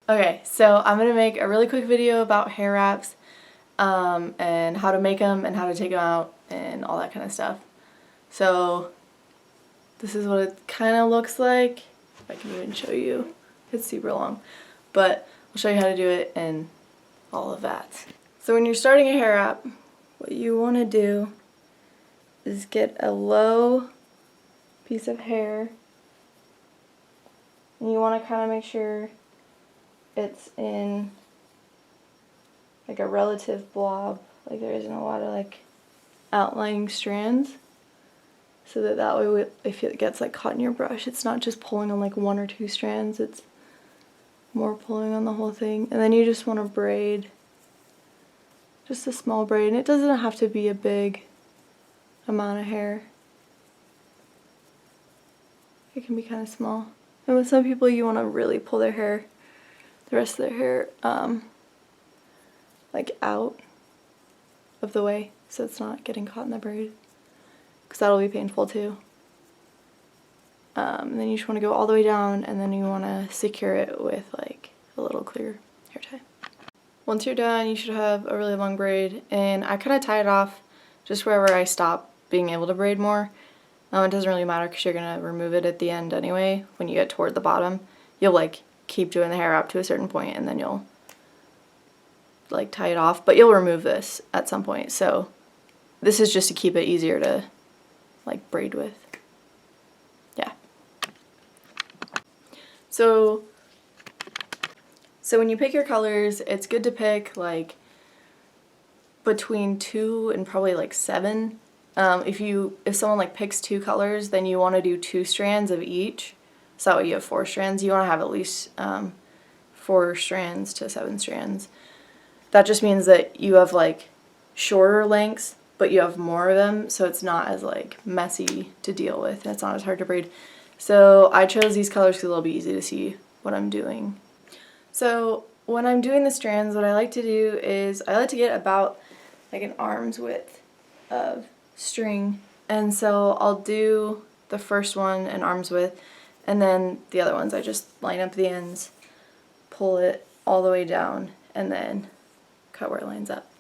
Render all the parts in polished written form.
Okay, so I'm going to make a really quick video about hair wraps and how to make them and how to take them out and all that kind of stuff. So this is what it kind of looks like. If I can even show you. It's super long. But I'll show you how to do it and all of that. So when you're starting a hair wrap, what you want to do is get a low piece of hair and you want to kind of make sure it's in like a relative blob, like there isn't a lot of like outlying strands, so that way if it gets like caught in your brush, it's not just pulling on like one or two strands, it's more pulling on the whole thing. And then you just want to braid, just a small braid, and it doesn't have to be a big amount of hair. It can be kind of small. And with some people you want to really pull their hair, the rest of their hair, like out of the way so it's not getting caught in the braid, because that'll be painful too. And then you just want to go all the way down, and then you want to secure it with like a little clear hair tie. Once you're done, you should have a really long braid, and I kind of tie it off just wherever I stop being able to braid more. It doesn't really matter because you're going to remove it at the end anyway. When you get toward the bottom, you'll like keep doing the hair wrap to a certain point and then you'll like tie it off, but you'll remove this at some point. So this is just to keep it easier to like braid with. Yeah. So when you pick your colors, it's good to pick like between 2 and probably like 7. If someone like picks 2 colors, then you want to do 2 strands of each. So that way you have 4 strands. You want to have at least 4 strands to 7 strands. That just means that you have like shorter lengths, but you have more of them, so it's not as like messy to deal with and it's not as hard to braid. So I chose these colors because it'll be easy to see what I'm doing. So when I'm doing the strands, what I like to do is I like to get about like an arm's width of string, and so I'll do the first one an arm's width, and then the other ones I just line up the ends, pull it all the way down, and then cut where it lines up.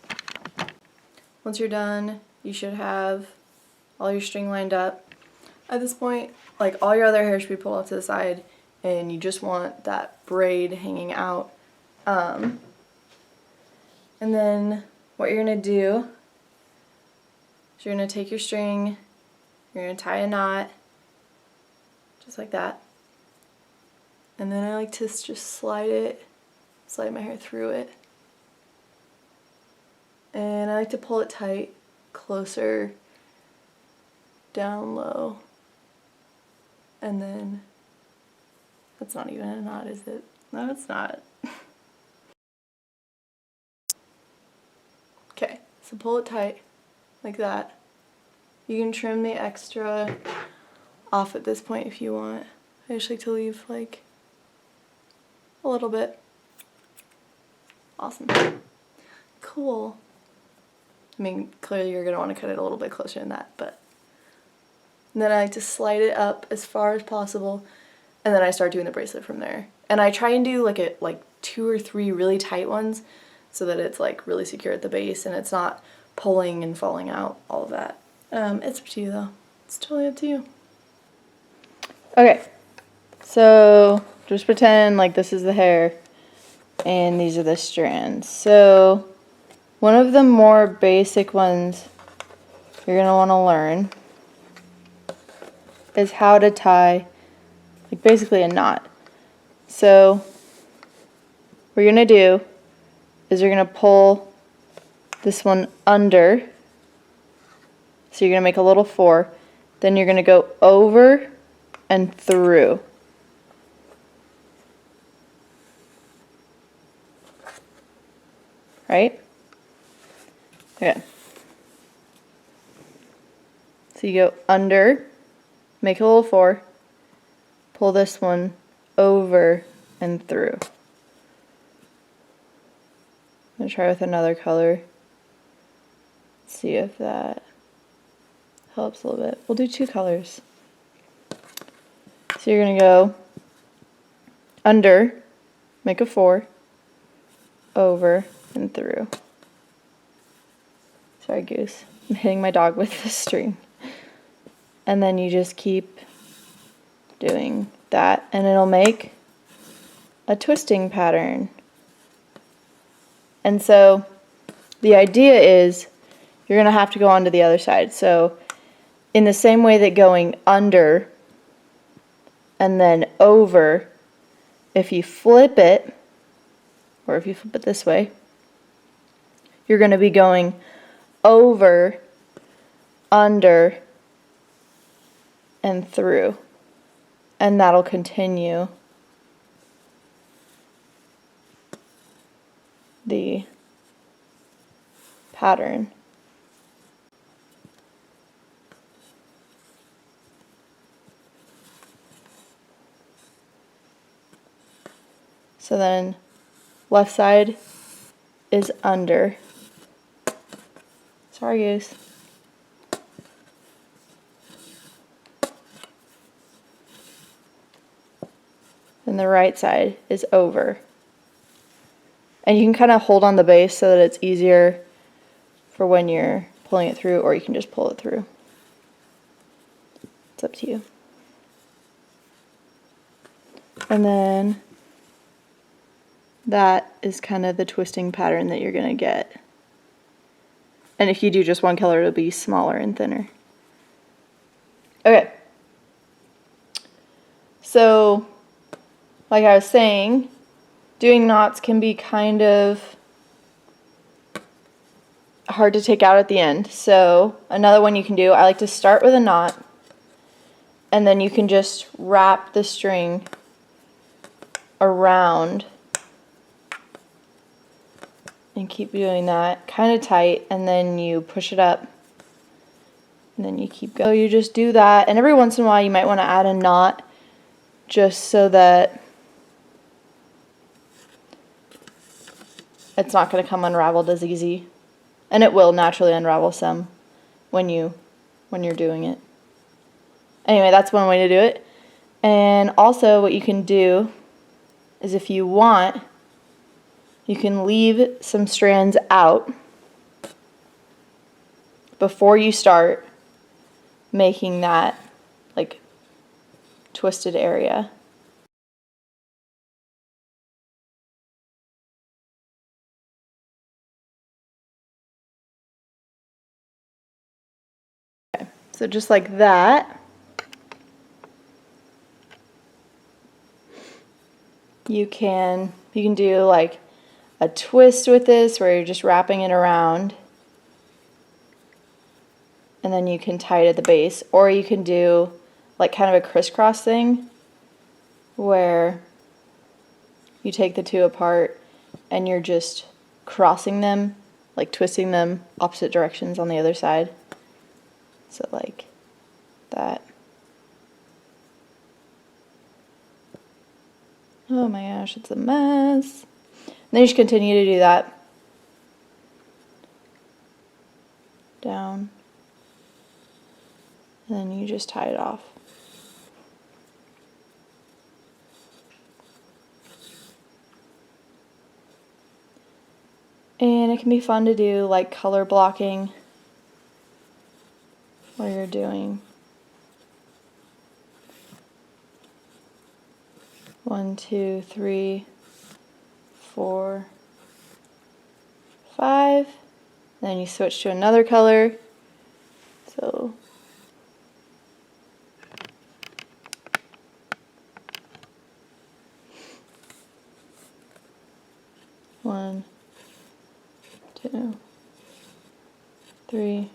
Once you're done, you should have all your string lined up. At this point, like all your other hair should be pulled off to the side, and you just want that braid hanging out. And then what you're going to do is you're going to take your string, you're going to tie a knot, just like that. And then I like to just slide my hair through it. And I like to pull it tight, closer, down low. And then, that's not even a knot, is it? No, it's not. Okay, so pull it tight, like that. You can trim the extra off at this point if you want. I just like to leave like a little bit. Awesome. Cool. I mean, clearly you're going to want to cut it a little bit closer than that, but and then I like to slide it up as far as possible, and then I start doing the bracelet from there. And I try and do like 2 or 3 really tight ones so that it's like really secure at the base and it's not pulling and falling out, all of that. It's up to you though. It's totally up to you. Okay, so just pretend like this is the hair and these are the strands. So one of the more basic ones you're going to want to learn is how to tie like basically a knot. So what you're going to do is you're going to pull this one under. So you're going to make a little 4. Then you're going to go over and through. Right? Okay. So you go under, make a little 4, pull this one over and through. I'm going to try with another color. See if that helps a little bit. We'll do 2 colors. So you're going to go under, make a 4, over and through. Sorry, Goose. I'm hitting my dog with the string. And then you just keep doing that, and it'll make a twisting pattern. And so the idea is you're going to have to go on to the other side. So in the same way that going under and then over, if you flip it, or if you flip it this way, you're going to be going over, under, and through. And that'll continue the pattern. So then left side is under. Sorry, Goose. And the right side is over. And you can kind of hold on the base so that it's easier for when you're pulling it through, or you can just pull it through. It's up to you. And then that is kind of the twisting pattern that you're going to get. And if you do just one color, it'll be smaller and thinner. Okay. So, like I was saying, doing knots can be kind of hard to take out at the end. So another one you can do, I like to start with a knot, and then you can just wrap the string around and keep doing that kind of tight, and then you push it up, and then you keep going. So you just do that, and every once in a while you might want to add a knot just so that it's not going to come unraveled as easy. And it will naturally unravel some when you're doing it. Anyway, that's one way to do it. And also what you can do is, if you want, you can leave some strands out before you start making that like twisted area. Okay, so just like that, you can do like a twist with this where you're just wrapping it around, and then you can tie it at the base, or you can do like kind of a crisscross thing where you take the two apart and you're just crossing them, like twisting them opposite directions on the other side. So like that. Oh my gosh, it's a mess. And then you just continue to do that. Down. And then you just tie it off. And it can be fun to do like color blocking where you're doing 1, 2, 3, 4, 5. Then you switch to another color. So one, 2, 3,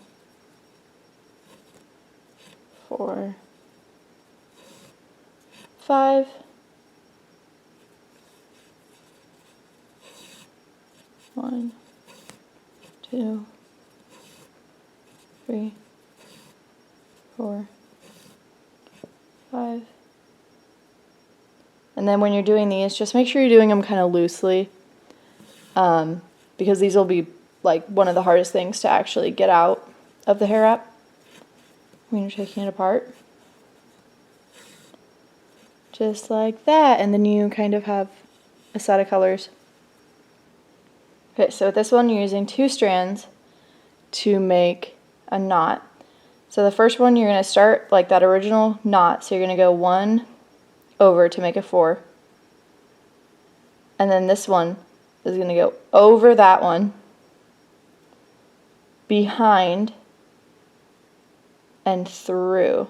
4, 5. 1, 2, 3, 4, 5. And then when you're doing these, just make sure you're doing them kind of loosely, because these will be like one of the hardest things to actually get out of the hair wrap when you're taking it apart. Just like that, and then you kind of have a set of colors. Okay, so with this one you're using 2 strands to make a knot. So the first one you're going to start like that original knot, so you're going to go 1 over to make a 4. And then this one is going to go over that one, behind, and through.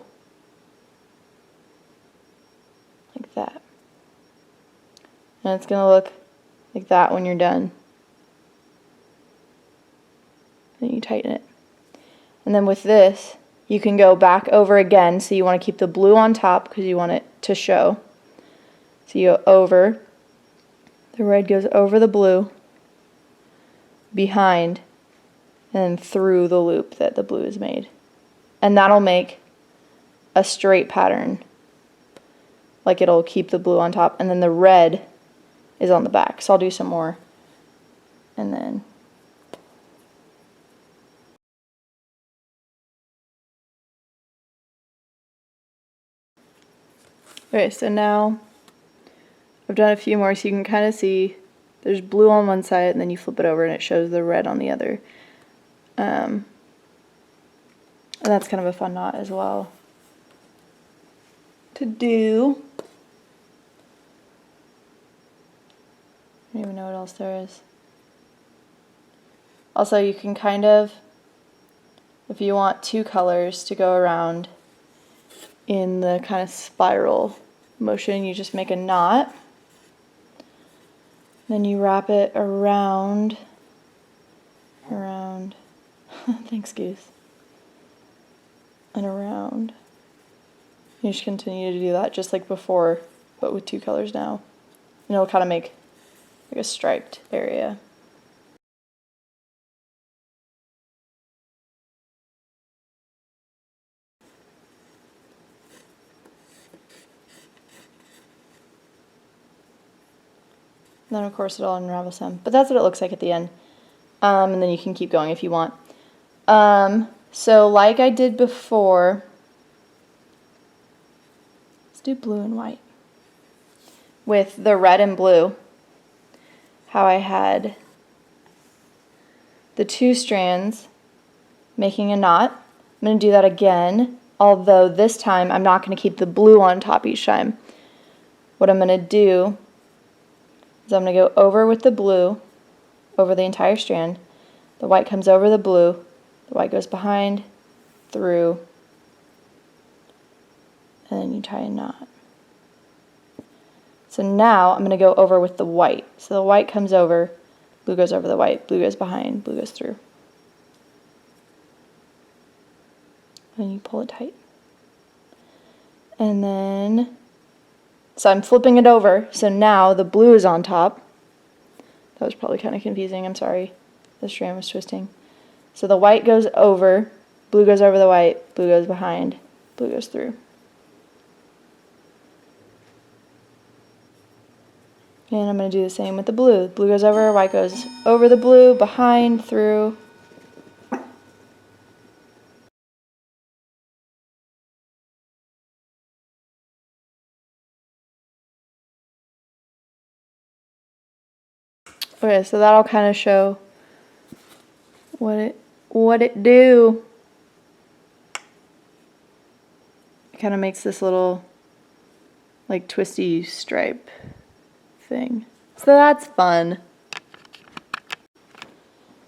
Like that. And it's going to look like that when you're done. Then you tighten it. And then with this, you can go back over again, so you want to keep the blue on top because you want it to show. So you go over, the red goes over the blue, behind, and through the loop that the blue is made. And that'll make a straight pattern. Like it'll keep the blue on top, and then the red is on the back. So I'll do some more. And then okay, so now I've done a few more, so you can kind of see there's blue on one side, and then you flip it over and it shows the red on the other. And that's kind of a fun knot as well to do. I don't even know what else there is. Also, you can kind of, if you want 2 colors to go around in the kind of spiral motion, you just make a knot. Then you wrap it around, thanks Goose, and around. You just continue to do that just like before, but with 2 colors now. And it'll kind of make like a striped area. And then of course it'll unravel some, but that's what it looks like at the end. And then you can keep going if you want. So like I did before, let's do blue and white. With the red and blue, how I had the 2 strands making a knot. I'm going to do that again, although this time I'm not going to keep the blue on top each time. What I'm going to do is I'm going to go over with the blue, over the entire strand. The white comes over the blue, the white goes behind, through, and then you tie a knot. So now I'm going to go over with the white. So the white comes over, blue goes over the white, blue goes behind, blue goes through. And you pull it tight. And then, so I'm flipping it over, so now the blue is on top. That was probably kind of confusing, I'm sorry. The strand was twisting. So the white goes over, blue goes over the white, blue goes behind, blue goes through. And I'm going to do the same with the blue. Blue goes over, white goes over the blue, behind, through. Okay, so that'll kind of show what it do. It kind of makes this little like twisty stripe thing. So that's fun.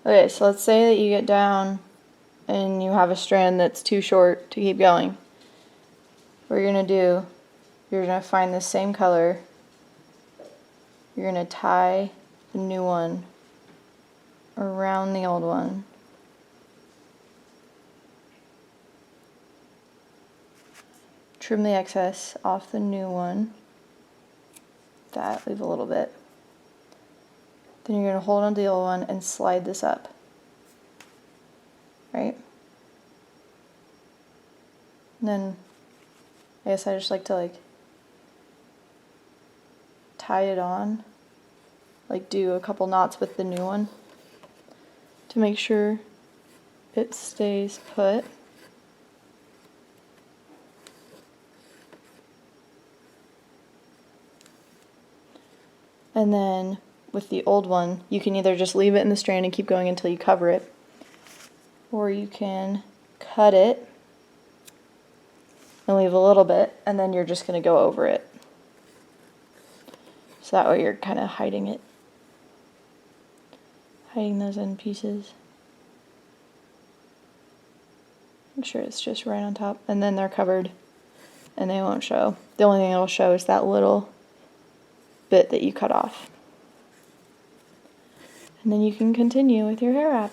Okay, so let's say that you get down and you have a strand that's too short to keep going. What you're going to do, you're going to find the same color. You're going to tie the new one around the old one. Trim the excess off the new one. That, leave a little bit. Then you're going to hold on to the old one and slide this up. Right? And then I guess I just like to tie it on. Like do a couple knots with the new one to make sure it stays put. And then with the old one, you can either just leave it in the strand and keep going until you cover it, or you can cut it and leave a little bit, and then you're just going to go over it. So that way you're kind of hiding it. Hiding those end pieces. Make sure it's just right on top, and then they're covered and they won't show. The only thing it'll show is that little bit that you cut off. And then you can continue with your hair wrap.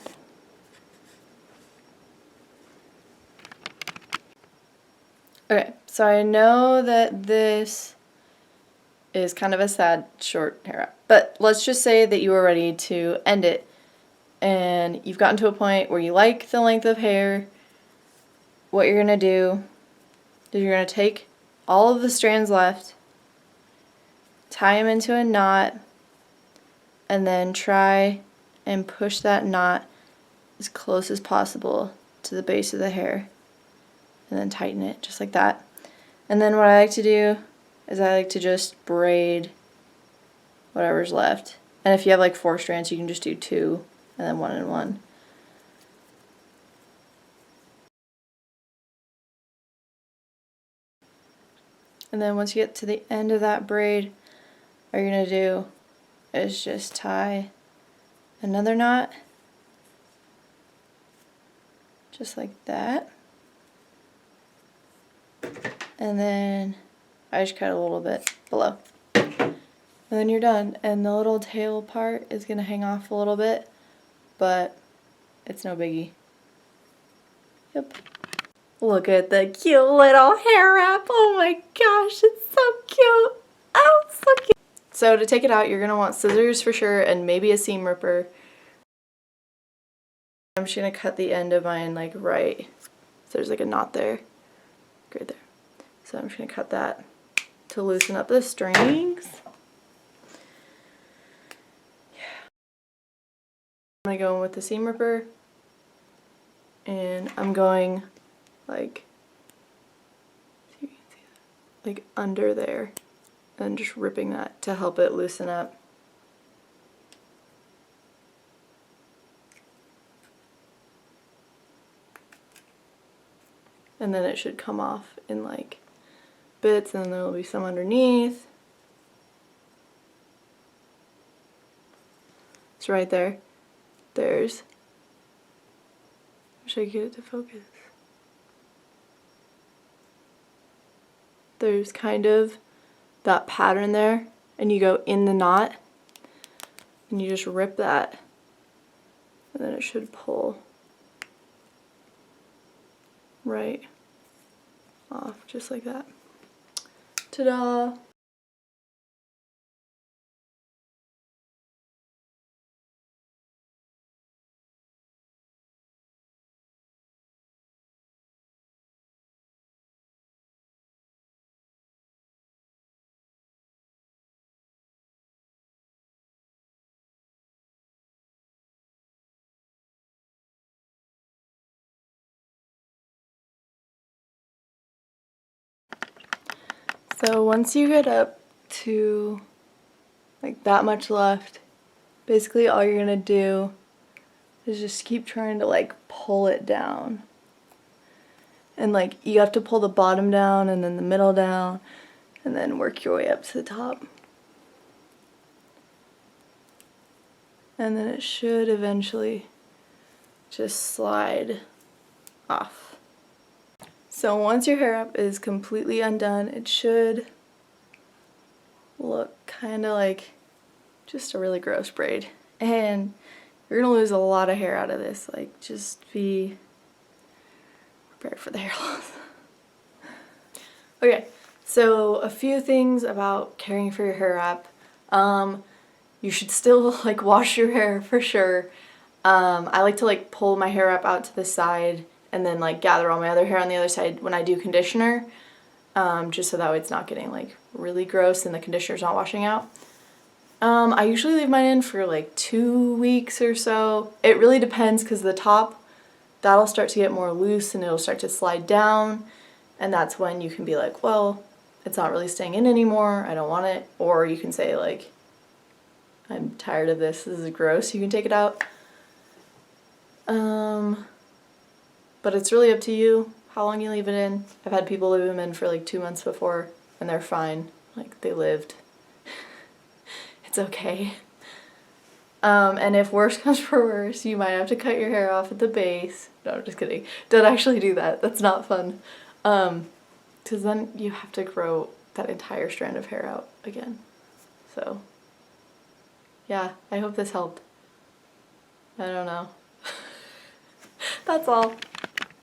Okay, so I know that this is kind of a sad short hair wrap, but let's just say that you are ready to end it and you've gotten to a point where you like the length of hair. What you're going to do is you're going to take all of the strands left, tie them into a knot, and then try and push that knot as close as possible to the base of the hair, and then tighten it just like that. And then what I like to do is I like to just braid whatever's left. And if you have like 4 strands, you can just do 2 and then 1 and 1. And then once you get to the end of that braid, all you're going to do is just tie another knot, just like that. And then I just cut a little bit below. And then you're done. And the little tail part is going to hang off a little bit, but it's no biggie. Yep. Look at the cute little hair wrap. Oh my gosh, it's so cute. Oh, it's so cute. So to take it out, you're going to want scissors for sure and maybe a seam ripper. I'm just going to cut the end of mine like right. So there's like a knot there. Right there. So I'm just going to cut that to loosen up the strings. Yeah. I'm going to go in with the seam ripper. And I'm going like under there and just ripping that to help it loosen up. And then it should come off in like bits, and then there will be some underneath. It's right there. There's, should I get it to focus? There's kind of that pattern there, and you go in the knot and you just rip that, and then it should pull right off just like that. Ta-da! So once you get up to like that much left, basically all you're gonna do is just keep trying to like pull it down. And like you have to pull the bottom down and then the middle down and then work your way up to the top. And then it should eventually just slide off. So once your hair wrap is completely undone, it should look kind of like just a really gross braid. And you're going to lose a lot of hair out of this. Like, just be prepared for the hair loss. Okay, so a few things about caring for your hair wrap. You should still like wash your hair for sure. I like to like pull my hair wrap out to the side and then like gather all my other hair on the other side when I do conditioner, just so that way it's not getting like really gross and the conditioner's not washing out. I usually leave mine in for like 2 weeks or so. It really depends because the top, that'll start to get more loose and it'll start to slide down, and that's when you can be like, well, it's not really staying in anymore, I don't want it. Or you can say like, I'm tired of this. This is gross. You can take it out. But it's really up to you how long you leave it in. I've had people leave them in for like 2 months before and they're fine. Like they lived. It's okay. And if worse comes for worse, you might have to cut your hair off at the base. No, I'm just kidding. Don't actually do that. That's not fun. Because then you have to grow that entire strand of hair out again. So, yeah, I hope this helped. I don't know. That's all.